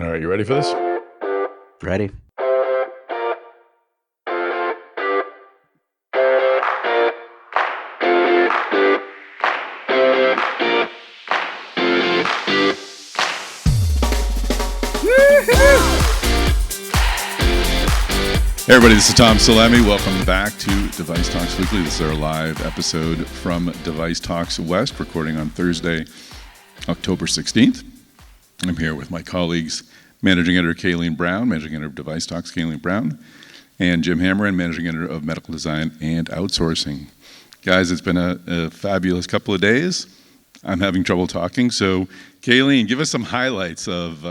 All right, you ready for this? Ready. Hey everybody, this is Tom Salemi. Welcome back to DeviceTalks Weekly. This is our live episode from DeviceTalks West, recording on Thursday, October 16th. I'm here with my colleagues, Managing Editor Kayleen Brown, Managing Editor of DeviceTalks, Kayleen Brown, and Jim Hammerin, Managing Editor of Medical Design and Outsourcing. Guys, it's been a fabulous couple of days. I'm having trouble talking, so Kayleen, give us some highlights of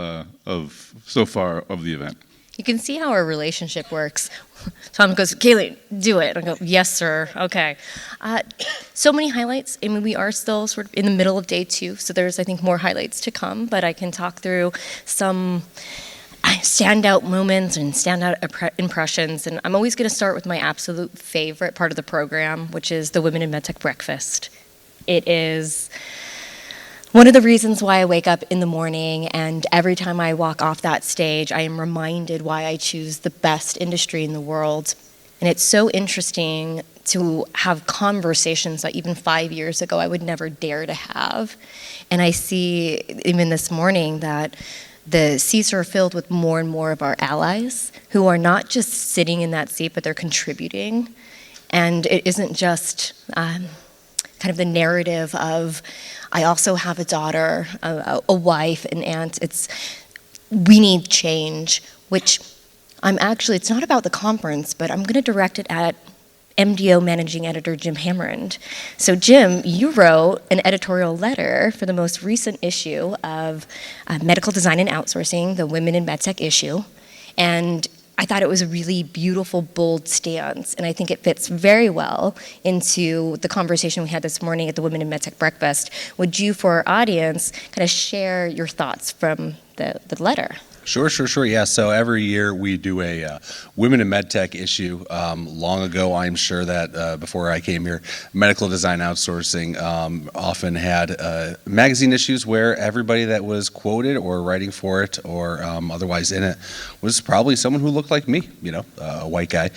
so far of the event. You can see how our relationship works. Tom goes, Kaylee, do it. I go, yes, sir. Okay. So many highlights. I mean, we are still sort of in the middle of day 2, so there's, I think, more highlights to come, but I can talk through some standout moments and standout impressions, and I'm always going to start with my absolute favorite part of the program, which is the Women in MedTech Breakfast. It is one of the reasons why I wake up in the morning, and every time I walk off that stage, I am reminded why I choose the best industry in the world. And it's so interesting to have conversations that even 5 years ago I would never dare to have. And I see, even this morning, that the seats are filled with more and more of our allies who are not just sitting in that seat, but they're contributing. And it isn't just kind of the narrative of, I also have a daughter, a wife, an aunt. We need change, which it's not about the conference, but I'm going to direct it at MDO Managing Editor Jim Hammerin. So Jim, you wrote an editorial letter for the most recent issue of Medical Design and Outsourcing, the Women in MedTech issue, and I thought it was a really beautiful, bold stance, and I think it fits very well into the conversation we had this morning at the Women in MedTech Breakfast. Would you, for our audience, kind of share your thoughts from the letter? Sure. Yeah, so every year we do a Women in MedTech issue. Long ago, I'm sure that before I came here, Medical Design Outsourcing often had magazine issues where everybody that was quoted or writing for it or otherwise in it was probably someone who looked like me, a white guy.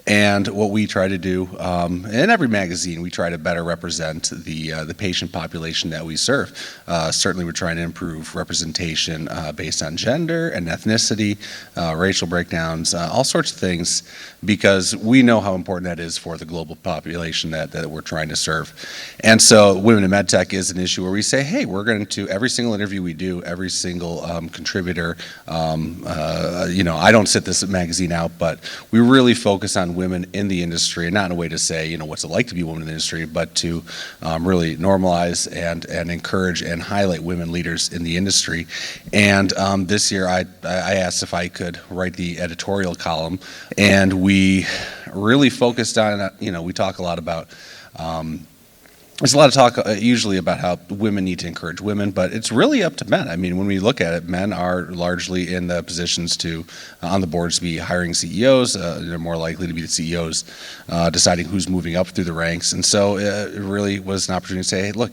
And what we try to do in every magazine, we try to better represent the patient population that we serve. Certainly, we're trying to improve representation based on gender and ethnicity, racial breakdowns, all sorts of things, because we know how important that is for the global population that we're trying to serve. And so Women in MedTech is an issue where we say, hey, we're going to, every single interview we do, every single contributor, I don't sit this magazine out, but we really focus on women in the industry, and not in a way to say, what's it like to be a woman in the industry, but to really normalize and encourage and highlight women leaders in the industry. And this year I asked if I could write the editorial column, and we really focused on, we talk a lot about, there's a lot of talk usually about how women need to encourage women, but it's really up to men. I mean, when we look at it, men are largely in the positions on the boards to be hiring CEOs. They're more likely to be the CEOs deciding who's moving up through the ranks. And so it really was an opportunity to say, hey, look,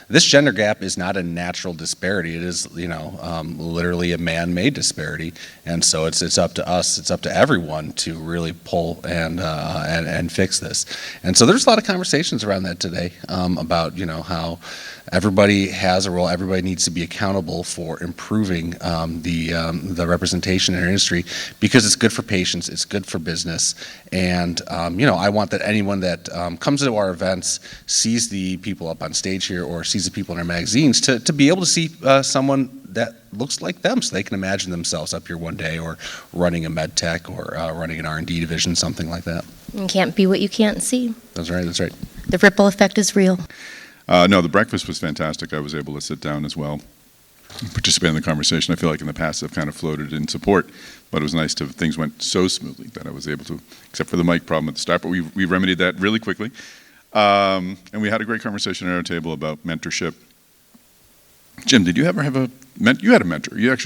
this gender gap is not a natural disparity. It is, literally a man-made disparity. And so it's up to us, it's up to everyone to really pull and fix this. And so there's a lot of conversations around that today about how everybody has a role. Everybody needs to be accountable for improving the representation in our industry, because it's good for patients, it's good for business, and I want that anyone that comes to our events, sees the people up on stage here or sees the people in our magazines, to be able to see someone that looks like them, so they can imagine themselves up here one day, or running a med tech, or running an R&D division, something like that. You can't be what you can't see. That's right. The ripple effect is real. No, the breakfast was fantastic. I was able to sit down as well, participate in the conversation. I feel like in the past I've kind of floated in support, but it was nice things went so smoothly that I was able to, except for the mic problem at the start, but we remedied that really quickly. And we had a great conversation at our table about mentorship. Jim, did you ever have you had a mentor. You're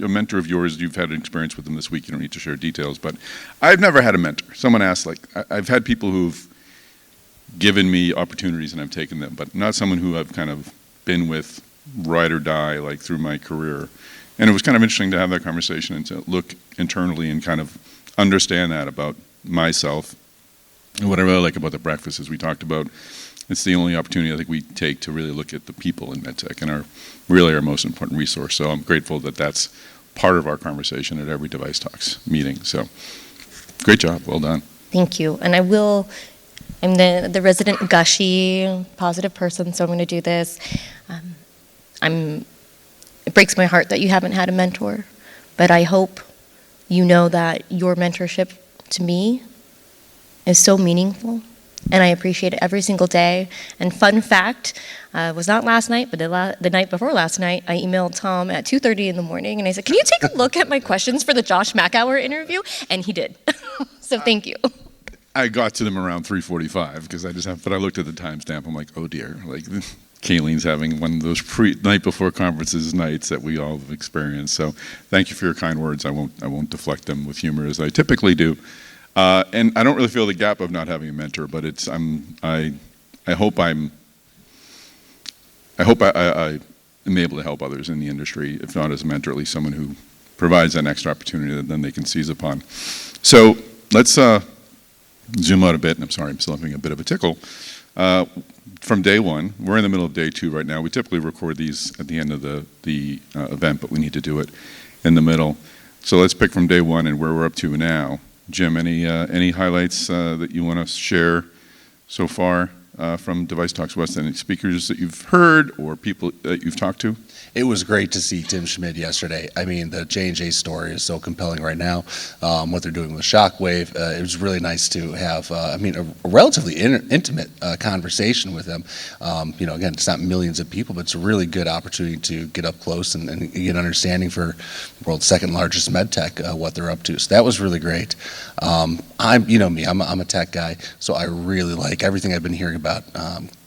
a mentor of yours. You've had an experience with them this week. You don't need to share details, but I've never had a mentor. Someone asked, I've had people who've given me opportunities and I've taken them, but not someone who I've kind of been with ride or die through my career. And it was kind of interesting to have that conversation and to look internally and kind of understand that about myself. And what I really like about the breakfast is we talked about it's the only opportunity I think we take to really look at the people in medtech and really our most important resource. So I'm grateful that that's part of our conversation at every Device Talks meeting. So great job. Well done. Thank you. And I'm the resident gushy, positive person, so I'm going to do this. It breaks my heart that you haven't had a mentor, but I hope you know that your mentorship to me is so meaningful, and I appreciate it every single day. And fun fact, was not last night, but the night before last night, I emailed Tom at 2:30 in the morning, and I said, can you take a look at my questions for the Josh Mackauer interview? And he did. So thank you. I got to them around 3:45 because but I looked at the timestamp. I'm like, oh dear, like Kayleen's having one of those night before conferences nights that we all have experienced. So thank you for your kind words. I won't deflect them with humor as I typically do. And I don't really feel the gap of not having a mentor, but I hope I am able to help others in the industry, if not as a mentor, at least someone who provides that extra opportunity that then they can seize upon. So let's zoom out a bit, and I'm sorry, I'm still having a bit of a tickle. From day one, we're in the middle of day two right now. We typically record these at the end of the event, but we need to do it in the middle. So let's pick from day one and where we're up to now. Jim, any highlights that you want to share so far from Device Talks West? Any speakers that you've heard or people that you've talked to? It was great to see Tim Schmid yesterday. I mean, the J&J story is so compelling right now. What they're doing with Shockwave, it was really nice to have, a relatively intimate conversation with him. Again, it's not millions of people, but it's a really good opportunity to get up close and get understanding for the world's second largest med tech, what they're up to. So that was really great. I'm a tech guy, so I really like everything I've been hearing about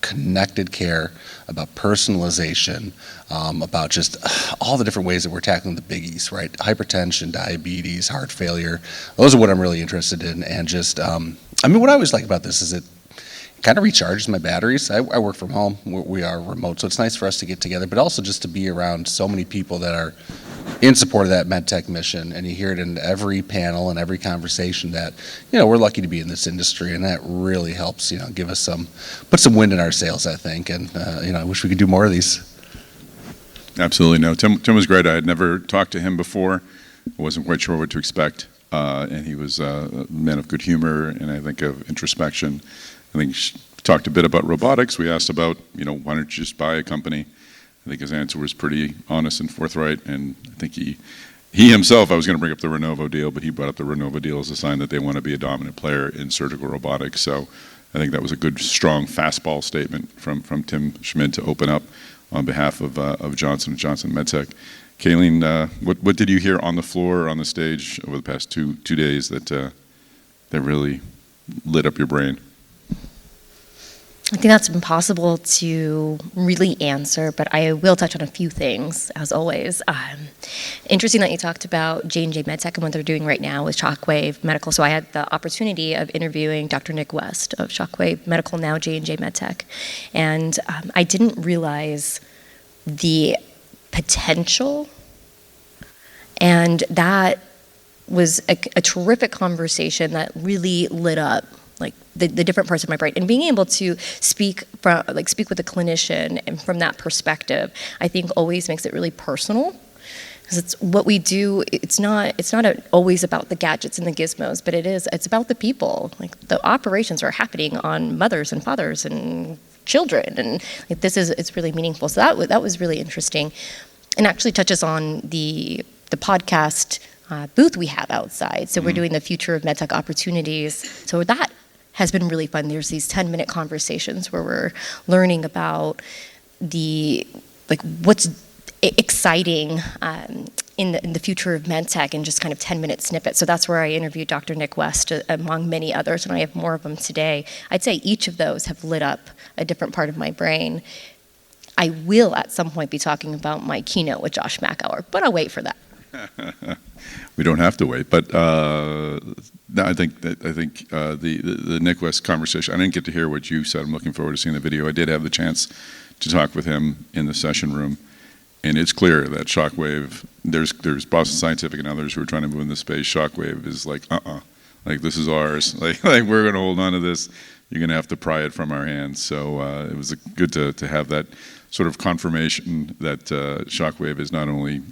connected care, about personalization, about just all the different ways that we're tackling the biggies, right? Hypertension, diabetes, heart failure. Those are what I'm really interested in. And just, what I always like about this is it kind of recharges my batteries. I work from home. We are remote, so it's nice for us to get together, but also just to be around so many people that are in support of that MedTech mission. And you hear it in every panel and every conversation that, we're lucky to be in this industry, and that really helps, give us put some wind in our sails, I think. And, I wish we could do more of these. Absolutely. No, Tim was great. I had never talked to him before. I wasn't quite sure what to expect. And he was a man of good humor and I think of introspection. I think he talked a bit about robotics. We asked about, why don't you just buy a company? I think his answer was pretty honest and forthright. And I think he himself, I was going to bring up the Renovo deal, but he brought up the Renovo deal as a sign that they want to be a dominant player in surgical robotics. So I think that was a good, strong fastball statement from Tim Schmid to open up on behalf of Johnson & Johnson MedTech. Kayleen, what did you hear on the floor or on the stage over the past two days that really lit up your brain? I think that's impossible to really answer, but I will touch on a few things, as always. Interesting that you talked about J&J MedTech and what they're doing right now with Shockwave Medical. So I had the opportunity of interviewing Dr. Nick West of Shockwave Medical, now J&J MedTech. And I didn't realize the potential, and that was a terrific conversation that really lit up like the different parts of my brain, and being able to speak with a clinician and from that perspective, I think always makes it really personal, because it's what we do. It's not always about the gadgets and the gizmos, but it's about the people. Like the operations are happening on mothers and fathers and children, and it's really meaningful. So that was really interesting, and actually touches on the podcast booth we have outside. So we're doing the Future of MedTech Opportunities. So that has been really fun. There's these 10-minute conversations where we're learning about what's exciting in the future of MedTech in just kind of 10-minute snippets. So that's where I interviewed Dr. Nick West, among many others, and I have more of them today. I'd say each of those have lit up a different part of my brain. I will at some point be talking about my keynote with Josh Mackauer, but I'll wait for that. We don't have to wait, but I think the Nick West conversation, I didn't get to hear what you said. I'm looking forward to seeing the video. I did have the chance to talk with him in the session room, And it's clear that Shockwave, there's Boston Scientific and others who are trying to move in this space. Shockwave is like, like this is ours. Like we're going to hold on to this. You're going to have to pry it from our hands. So it was good to have that sort of confirmation that Shockwave is not only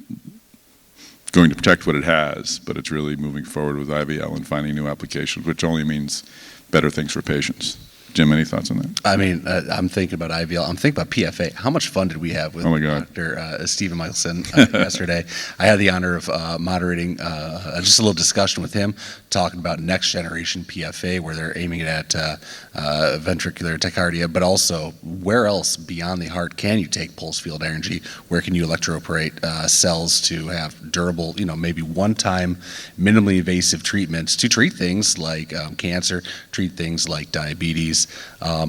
going to protect what it has, but it's really moving forward with IVL and finding new applications, which only means better things for patients. Jim, any thoughts on that? I mean, I'm thinking about IVL. I'm thinking about PFA. How much fun did we have with Dr. Stephen Michelson yesterday? I had the honor of moderating just a little discussion with him, talking about next generation PFA, where they're aiming it at ventricular tachycardia, but also where else beyond the heart can you take pulse field energy? Where can you electroporate cells to have durable, maybe one-time, minimally invasive treatments to treat things like cancer, treat things like diabetes.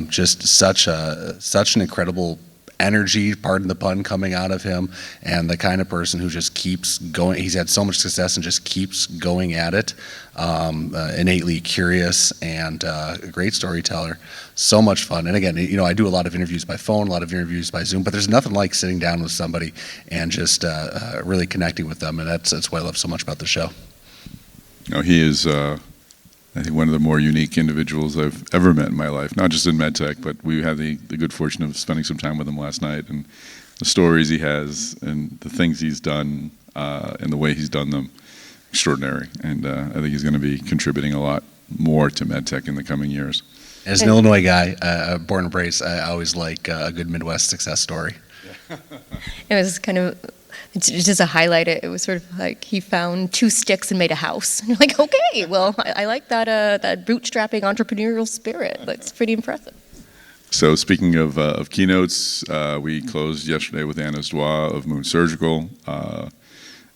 Just such an incredible energy, pardon the pun, coming out of him, and the kind of person who just keeps going. He's had so much success and just keeps going at it. Innately curious and a great storyteller. So much fun. And again, I do a lot of interviews by phone, a lot of interviews by Zoom, but there's nothing like sitting down with somebody and just really connecting with them. And that's what I love so much about the show. He is. I think one of the more unique individuals I've ever met in my life, not just in medtech, but we had the good fortune of spending some time with him last night, and the stories he has and the things he's done and the way he's done them, extraordinary. And I think he's going to be contributing a lot more to medtech in the coming years. As an Illinois guy, born and raised, I always like a good Midwest success story. It was kind of, just to highlight it, it was sort of like he found 2 sticks and made a house. And you're like, okay, well, I like that bootstrapping entrepreneurial spirit. That's pretty impressive. So speaking of keynotes, we closed yesterday with Anna Zdwa of Moon Surgical.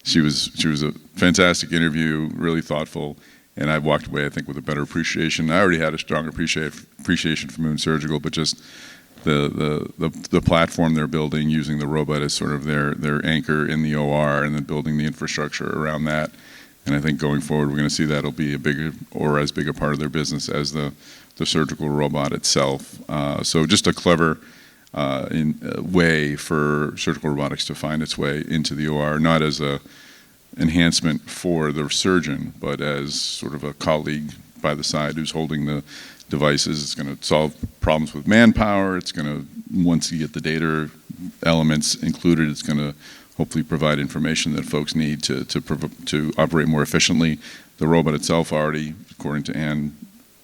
She was a fantastic interview, really thoughtful, and I walked away, I think, with a better appreciation. I already had a strong appreciation for Moon Surgical, but just the platform they're building, using the robot as sort of their anchor in the OR, and then building the infrastructure around that. And I think going forward, we're going to see that'll be as big a part of their business as the surgical robot itself. So just a clever way for surgical robotics to find its way into the OR, not as a enhancement for the surgeon, but as sort of a colleague by the side who's holding the devices. It's going to solve problems with manpower. It's going to, once you get the data elements included, it's going to hopefully provide information that folks need to operate more efficiently. The robot itself already, according to Ann,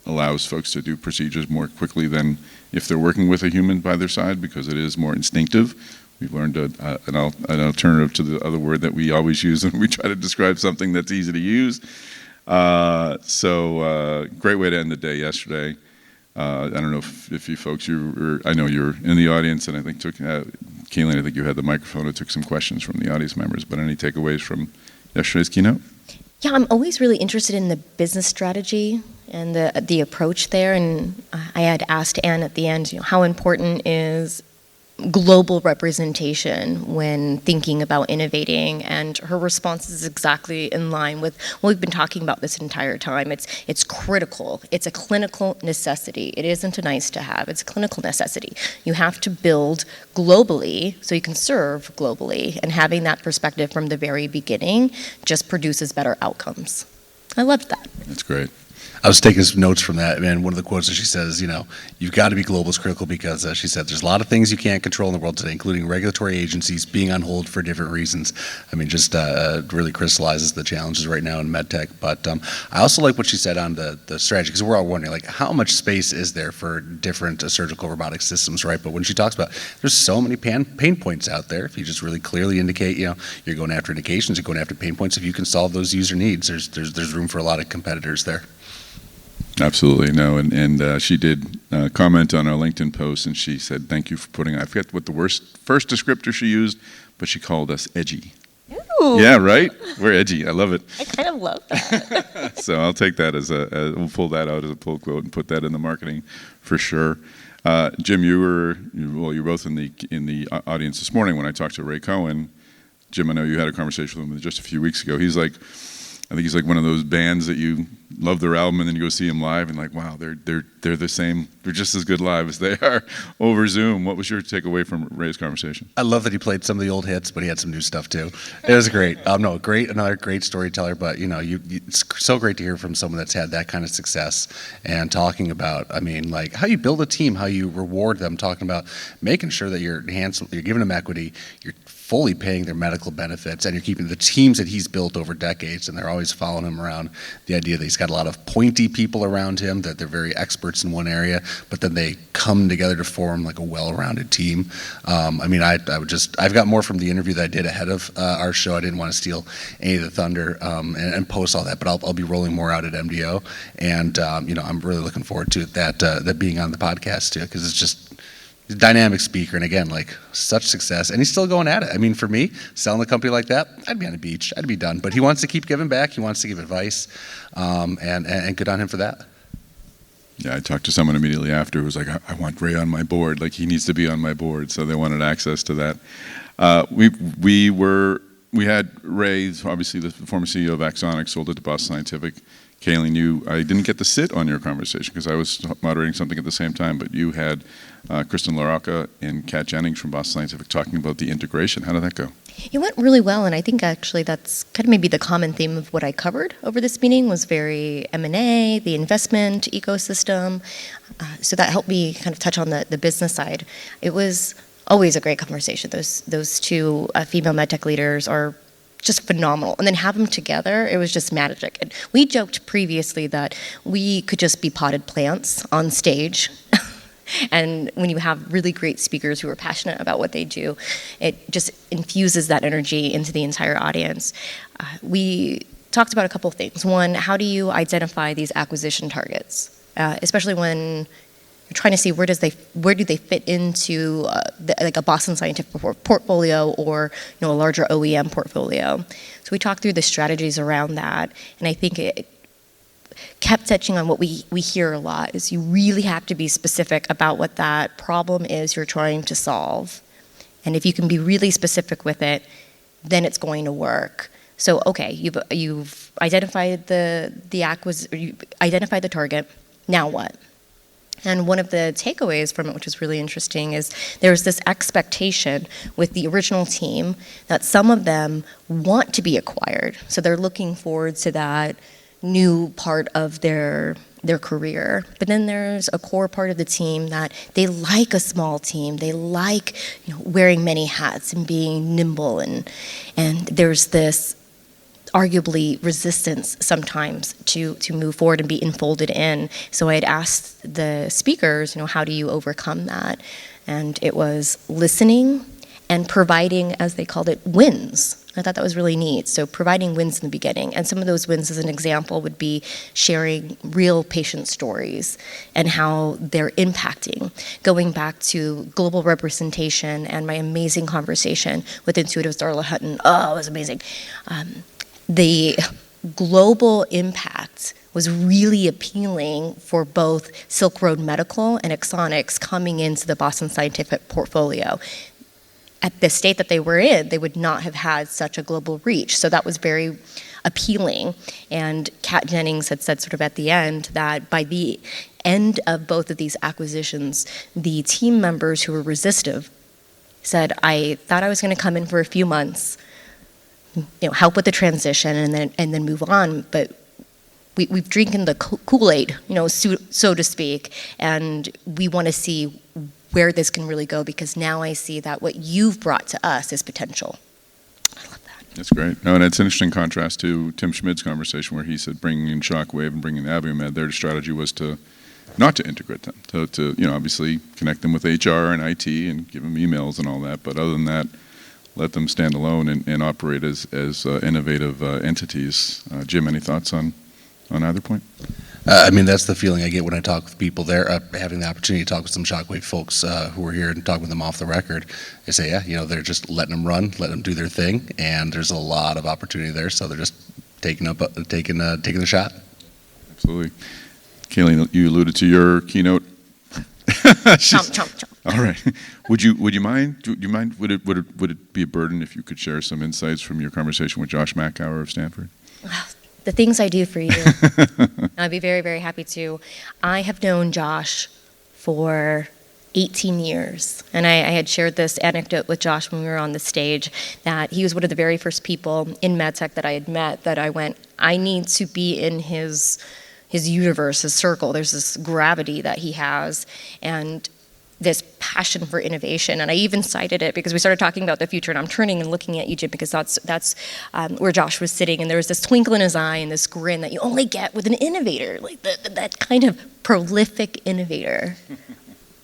allows folks to do procedures more quickly than if they're working with a human by their side, because it is more instinctive. We've learned an alternative to the other word that we always use when we try to describe something that's easy to use. Great way to end the day yesterday. I don't know if you folks, I know you're in the audience, and I think Kayleen, I think you had the microphone and took some questions from the audience members, but any takeaways from yesterday's keynote? Yeah, I'm always really interested in the business strategy and the approach there. And I had asked Anne at the end, how important is global representation when thinking about innovating, and her response is exactly in line with what we've been talking about this entire time. It's critical. It's a clinical necessity. It isn't a nice to have. It's a clinical necessity. You have to build globally so you can serve globally, and having that perspective from the very beginning just produces better outcomes. I loved that. That's great. I was taking some notes from that, and one of the quotes that she says, you've got to be global is critical, because she said there's a lot of things you can't control in the world today, including regulatory agencies being on hold for different reasons. I mean, just really crystallizes the challenges right now in medtech. But I also like what she said on the strategy, because we're all wondering, like, how much space is there for different surgical robotic systems, right? But when she talks about, there's so many pain points out there. If you just really clearly indicate, you're going after indications, you're going after pain points. If you can solve those user needs, there's room for a lot of competitors there. Absolutely, no, and she did comment on our LinkedIn post, and she said, thank you for I forget what the first descriptor she used, but she called us edgy. Ooh. Yeah, right? We're edgy. I love it. I kind of love that. So I'll take that we'll pull that out as a pull quote and put that in the marketing for sure. Jim, you were both in the audience this morning when I talked to Ray Cohen. Jim, I know you had a conversation with him just a few weeks ago. He's like, I think he's like one of those bands that you love their album and then you go see them live and like, wow, they're the same. They're just as good live as they are over Zoom. What was your takeaway from Ray's conversation? I love that he played some of the old hits, but he had some new stuff too. It was great. No, another great storyteller. But it's so great to hear from someone that's had that kind of success and talking about, like how you build a team, how you reward them, talking about making sure that you're giving them equity, you're fully paying their medical benefits, and you're keeping the teams that he's built over decades, and they're always following him around. The idea that he's got a lot of pointy people around him, that they're very experts in one area, but then they come together to form like a well-rounded team. I've got more from the interview that I did ahead of our show. I didn't want to steal any of the thunder and post all that, but I'll be rolling more out at MDO, and I'm really looking forward to that being on the podcast too, because it's just a dynamic speaker, and again, like such success, and he's still going at it. For me, selling a company like that, I'd be on the beach, I'd be done. But he wants to keep giving back. He wants to give advice, and good on him for that. Yeah, I talked to someone immediately after who was like, I want Ray on my board. Like, he needs to be on my board. So they wanted access to that. We had Ray, obviously the former CEO of Axonics, sold it to Boston Scientific. Kayleen, I didn't get to sit on your conversation because I was moderating something at the same time, but you had Kristen LaRocca and Kat Jennings from Boston Scientific talking about the integration. How did that go? It went really well, and I think actually that's kind of maybe the common theme of what I covered over this meeting was very M&A, the investment ecosystem. So that helped me kind of touch on the business side. It was always a great conversation. Those two female medtech leaders are just phenomenal. And then have them together, it was just magic. And we joked previously that we could just be potted plants on stage. And when you have really great speakers who are passionate about what they do, it just infuses that energy into the entire audience. We talked about a couple of things. One, how do you identify these acquisition targets, especially when you're trying to see where do they fit into like a Boston Scientific portfolio or a larger OEM portfolio. So we talked through the strategies around that, and I think it kept touching on what we hear a lot is you really have to be specific about what that problem is you're trying to solve. And if you can be really specific with it, then it's going to work. So okay, you've identified you identified the target. Now what? And one of the takeaways from it, which is really interesting, is there's this expectation with the original team that some of them want to be acquired. So they're looking forward to that new part of their career. But then there's a core part of the team that they like a small team. They like wearing many hats and being nimble, and there's this arguably resistance sometimes to move forward and be enfolded in. So I had asked the speakers, how do you overcome that? And it was listening and providing, as they called it, wins. I thought that was really neat. So providing wins in the beginning. And some of those wins, as an example, would be sharing real patient stories and how they're impacting. Going back to global representation and my amazing conversation with Intuitive's Darla Hutton. Oh, it was amazing. The global impact was really appealing for both Silk Road Medical and Axonics coming into the Boston Scientific portfolio. At the state that they were in, they would not have had such a global reach. So that was very appealing. And Kat Jennings had said sort of at the end that by the end of both of these acquisitions, the team members who were resistive said, I thought I was going to come in for a few months, help with the transition and then move on. But we've drinking the Kool-Aid, so to speak, and we want to see where this can really go, because now I see that what you've brought to us is potential. I love that. That's great. No, and it's an interesting contrast to Tim Schmid's conversation where he said bringing in Shockwave and bringing in Abiomed, their strategy was not to integrate them, to obviously connect them with HR and IT and give them emails and all that, but other than that, let them stand alone and operate as innovative entities. Jim, any thoughts on either point? That's the feeling I get when I talk with people there, having the opportunity to talk with some Shockwave folks who are here and talk with them off the record. They say, they're just letting them run, letting them do their thing, and there's a lot of opportunity there, so they're just taking the shot. Absolutely. Kayleen, you alluded to your keynote. Chomp, chomp, chomp. All right. Would you mind? Do you mind? Would it be a burden if you could share some insights from your conversation with Josh Mackauer of Stanford? The things I do for you. I'd be very, very happy to. I have known Josh for 18 years. And I had shared this anecdote with Josh when we were on the stage, that he was one of the very first people in MedTech that I had met that I went, I need to be in his universe, his circle. There's this gravity that he has and this passion for innovation. And I even cited it because we started talking about the future, and I'm turning and looking at you, Jim, because that's where Josh was sitting, and there was this twinkle in his eye and this grin that you only get with an innovator, like that kind of prolific innovator.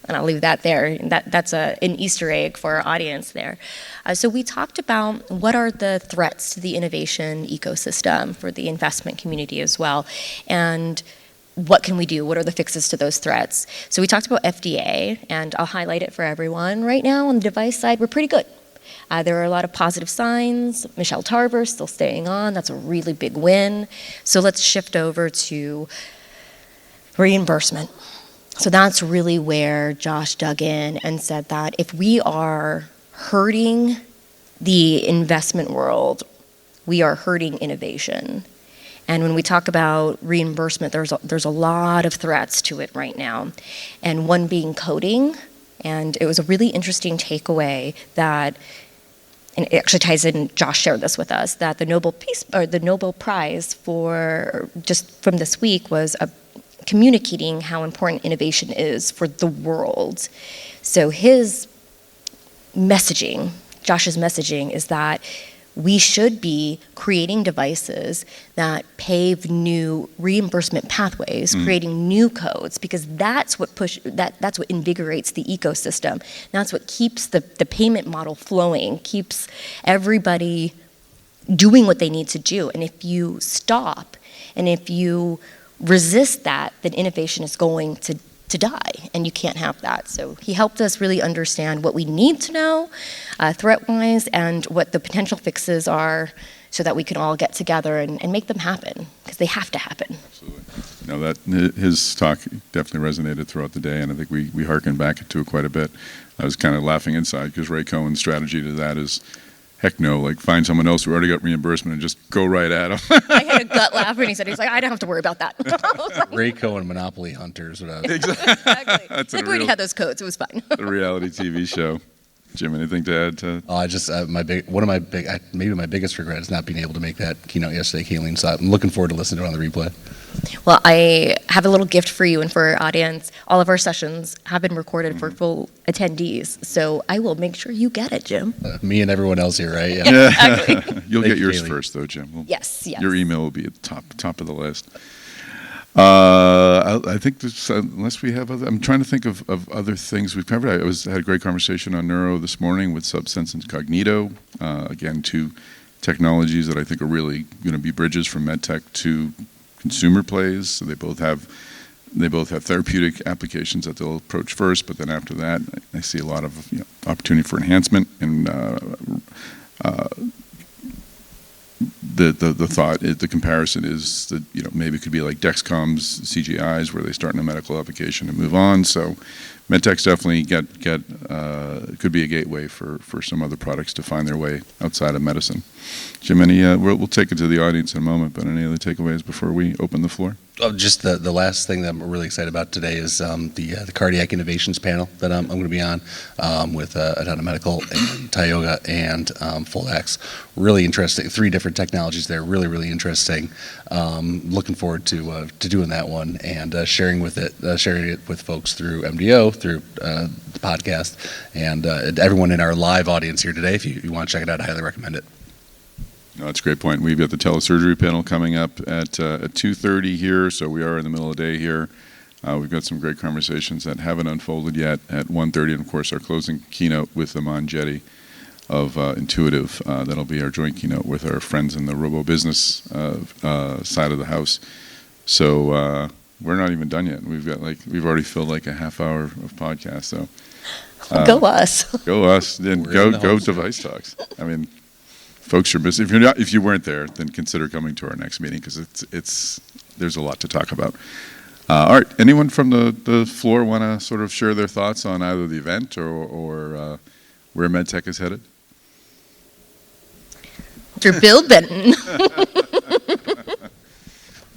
And I'll leave that there. That's an Easter egg for our audience there. So we talked about what are the threats to the innovation ecosystem for the investment community as well, and what can we do? What are the fixes to those threats? So we talked about FDA, and I'll highlight it for everyone. Right now on the device side, we're pretty good. There are a lot of positive signs. Michelle Tarver still staying on. That's a really big win. So let's shift over to reimbursement. So that's really where Josh dug in and said that if we are hurting the investment world, we are hurting innovation. And when we talk about reimbursement, there's a lot of threats to it right now. And one being coding. And it was a really interesting takeaway that, and it actually ties in, Josh shared this with us, that the Nobel Prize for just from this week was communicating how important innovation is for the world. So his messaging, Josh's messaging, is that we should be creating devices that pave new reimbursement pathways, creating new codes, because that's what that's what invigorates the ecosystem. That's what keeps the payment model flowing, keeps everybody doing what they need to do. And if you stop, and if you resist that, then innovation is going to die, and you can't have that. So he helped us really understand what we need to know threat-wise and what the potential fixes are so that we can all get together and make them happen, because they have to happen. Absolutely. No, that his talk definitely resonated throughout the day, and I think we harkened back to it quite a bit. I was kind of laughing inside because Ray Cohen's strategy to that is, heck no, like find someone else who already got reimbursement and just go right at them. I had a gut laugh when he said, he's like, I don't have to worry about that. Ray Cohen, Monopoly Hunters. Exactly. That's Like we already had those codes, it was fine. The reality TV show. Jim, anything to add to? I just maybe my biggest regret is not being able to make that keynote yesterday, Kayleen. So I'm looking forward to listening to it on the replay. Well, I have a little gift for you and for our audience. All of our sessions have been recorded for full attendees, so I will make sure you get it, Jim. Me and everyone else here, right? Yeah, exactly. You'll Thank get you, yours Kaylee. first, though, Jim. Yes. Your email will be at the top of the list. I think this, unless we have other, I'm trying to think of other things we've covered. I had a great conversation on neuro this morning with Subsense and Cognito. Again, two technologies that I think are really going to be bridges from medtech to consumer plays. So they both have therapeutic applications that they'll approach first, but then after that, I see a lot of opportunity for enhancement and the thought, the comparison is that maybe it could be like Dexcom's CGIs, where they start in a medical application and move on. So medtech's definitely could be a gateway for some other products to find their way outside of medicine. Jim, we'll take it to the audience in a moment, but any other takeaways before we open the floor? Oh, just the last thing that I'm really excited about today is the cardiac innovations panel that I'm going to be on with Adana Medical and Tioga and Foldax. Really interesting. 3 different technologies there. Really, really interesting. Looking forward to doing that one and sharing it with folks through MDO, through the podcast, and everyone in our live audience here today. If you want to check it out, I highly recommend it. No, that's a great point. We've got the telesurgery panel coming up at 2:30 here, so we are in the middle of the day here. We've got some great conversations that haven't unfolded yet at 1:30, and of course our closing keynote with Aman Jetty of Intuitive. That'll be our joint keynote with our friends in the robo business side of the house. So we're not even done yet. We've already filled like a half hour of podcast. So Go us. Go us. Then go DeviceTalks. I mean, folks are missing. If you weren't there, then consider coming to our next meeting, because there's a lot to talk about. All right. Anyone from the floor want to sort of share their thoughts on either the event or where MedTech is headed? Mr. Bill Benton.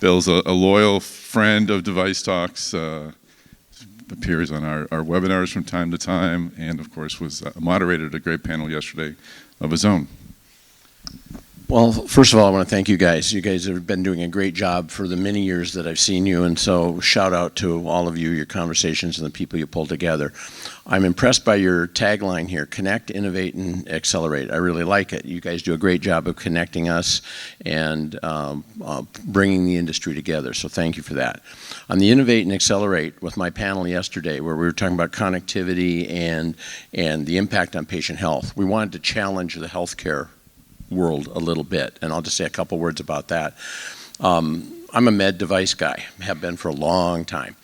Bill's a loyal friend of Device Talks, appears on our webinars from time to time, and of course was moderated a great panel yesterday of his own. Well, first of all, I want to thank you guys. You guys have been doing a great job for the many years that I've seen you, and so shout out to all of you, your conversations, and the people you pull together. I'm impressed by your tagline here, connect, innovate, and accelerate. I really like it. You guys do a great job of connecting us and bringing the industry together, so thank you for that. On the innovate and accelerate, with my panel yesterday, where we were talking about connectivity and the impact on patient health, we wanted to challenge the healthcare world a little bit, and I'll just say a couple words about that. I'm a med device guy, have been for a long time.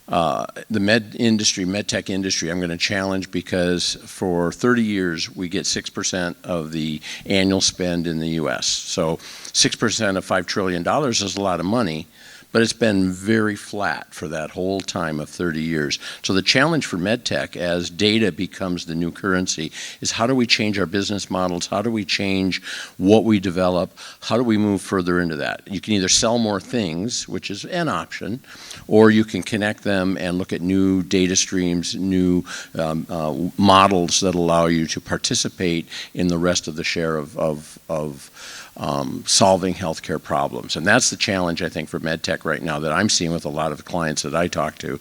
The med tech industry, I'm going to challenge because for 30 years we get 6% of the annual spend in the U.S. So 6% of $5 trillion is a lot of money, but it's been very flat for that whole time of 30 years. So the challenge for medtech, as data becomes the new currency, is how do we change our business models? How do we change what we develop? How do we move further into that? You can either sell more things, which is an option, or you can connect them and look at new data streams, new models that allow you to participate in the rest of the share of solving healthcare problems. And that's the challenge, I think, for medtech right now that I'm seeing with a lot of clients that I talk to,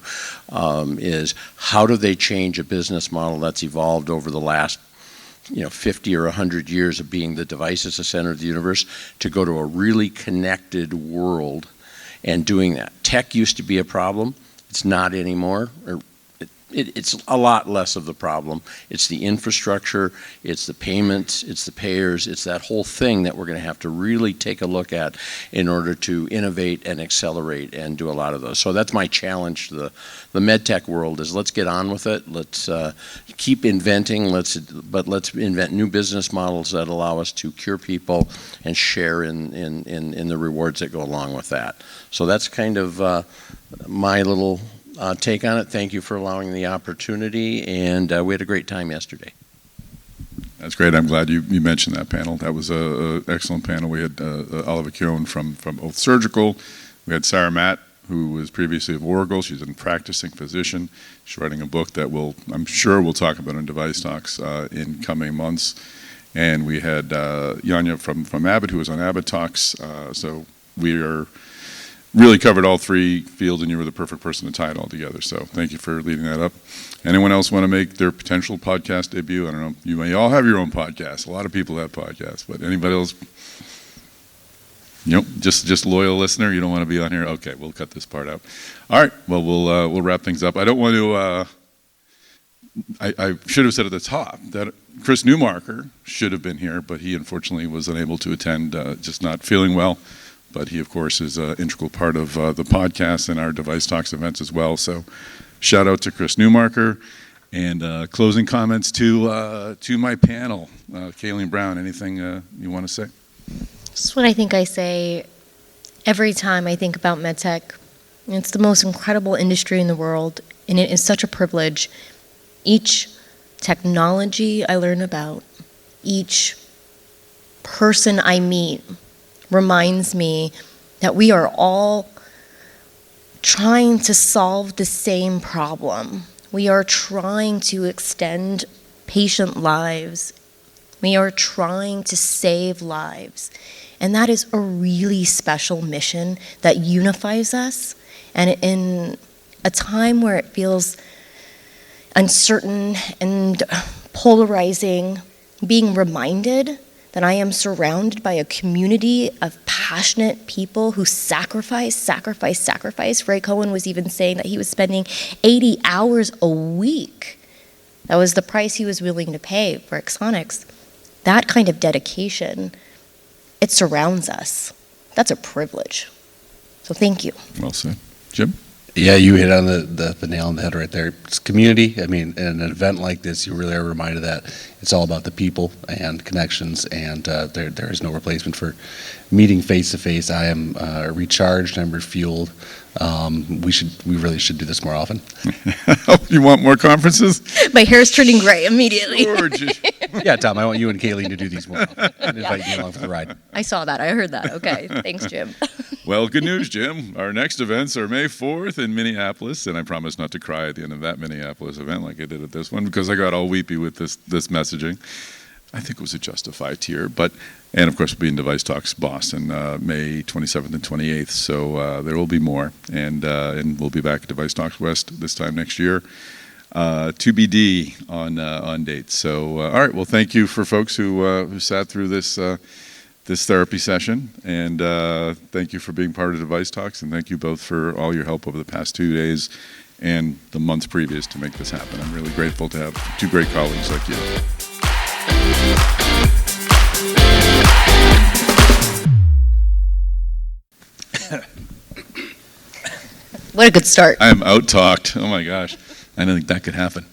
is how do they change a business model that's evolved over the last 50 or 100 years of being the device as the center of the universe to go to a really connected world and doing that. Tech used to be a problem. It's not anymore. It's a lot less of the problem. It's the infrastructure, it's the payments, it's the payers, it's that whole thing that we're going to have to really take a look at in order to innovate and accelerate and do a lot of those. So that's my challenge to the medtech world is let's get on with it. Let's keep inventing, but let's invent new business models that allow us to cure people and share in the rewards that go along with that. So that's kind of my little take on it. Thank you for allowing the opportunity, and we had a great time yesterday. That's great. I'm glad you mentioned that panel. That was an excellent panel. We had Oliver Keown from Oath Surgical. We had Sarah Matt, who was previously of Oracle. She's a practicing physician. She's writing a book that I'm sure we'll talk about on Device Talks in coming months. And we had Yanya from Abbott, who was on Abbott Talks. So we are really covered all three fields, and you were the perfect person to tie it all together. So thank you for leading that up. Anyone else want to make their potential podcast debut? I don't know. You may all have your own podcast. A lot of people have podcasts, but anybody else? Just loyal listener. You don't want to be on here. Okay, we'll cut this part out. All right. Well, we'll wrap things up. I don't want to. I should have said at the top that Chris Newmarker should have been here, but he unfortunately was unable to attend, just not feeling well. But he, of course, is an integral part of the podcast and our Device Talks events as well. So shout out to Chris Newmarker. And closing comments to my panel. Kayleen Brown, anything you want to say? This is what I think I say every time I think about medtech. It's the most incredible industry in the world, and it is such a privilege. Each technology I learn about, each person I meet, reminds me that we are all trying to solve the same problem. We are trying to extend patient lives. We are trying to save lives. And that is a really special mission that unifies us. And in a time where it feels uncertain and polarizing, being reminded that I am surrounded by a community of passionate people who sacrifice. Ray Cohen was even saying that he was spending 80 hours a week. That was the price he was willing to pay for Exonics. That kind of dedication, it surrounds us. That's a privilege. So thank you. Well said. Jim? Yeah, you hit on the nail on the head right there. It's community. I mean, in an event like this, you really are reminded that it's all about the people and connections, and there is no replacement for meeting face to face. I am recharged. I'm refueled. We really should do this more often. You want more conferences? My hair's turning gray immediately. Gorgeous. Yeah, Tom, I want you and Kayleen to do these more often and invite you along for the ride. I saw that. I heard that. Okay. Thanks, Jim. Well, good news, Jim. Our next events are May 4th in Minneapolis, and I promise not to cry at the end of that Minneapolis event like I did at this one because I got all weepy with this messaging. I think it was a justified tear, and of course we'll be in Device Talks Boston, May 27th and 28th. So there will be more, and we'll be back at Device Talks West this time next year. TBD on dates. So all right, well, thank you for folks who sat through this therapy session, and thank you for being part of Device Talks, and thank you both for all your help over the past 2 days and the months previous to make this happen. I'm really grateful to have two great colleagues like you. What a good start. I am out-talked. Oh my gosh. I didn't think that could happen.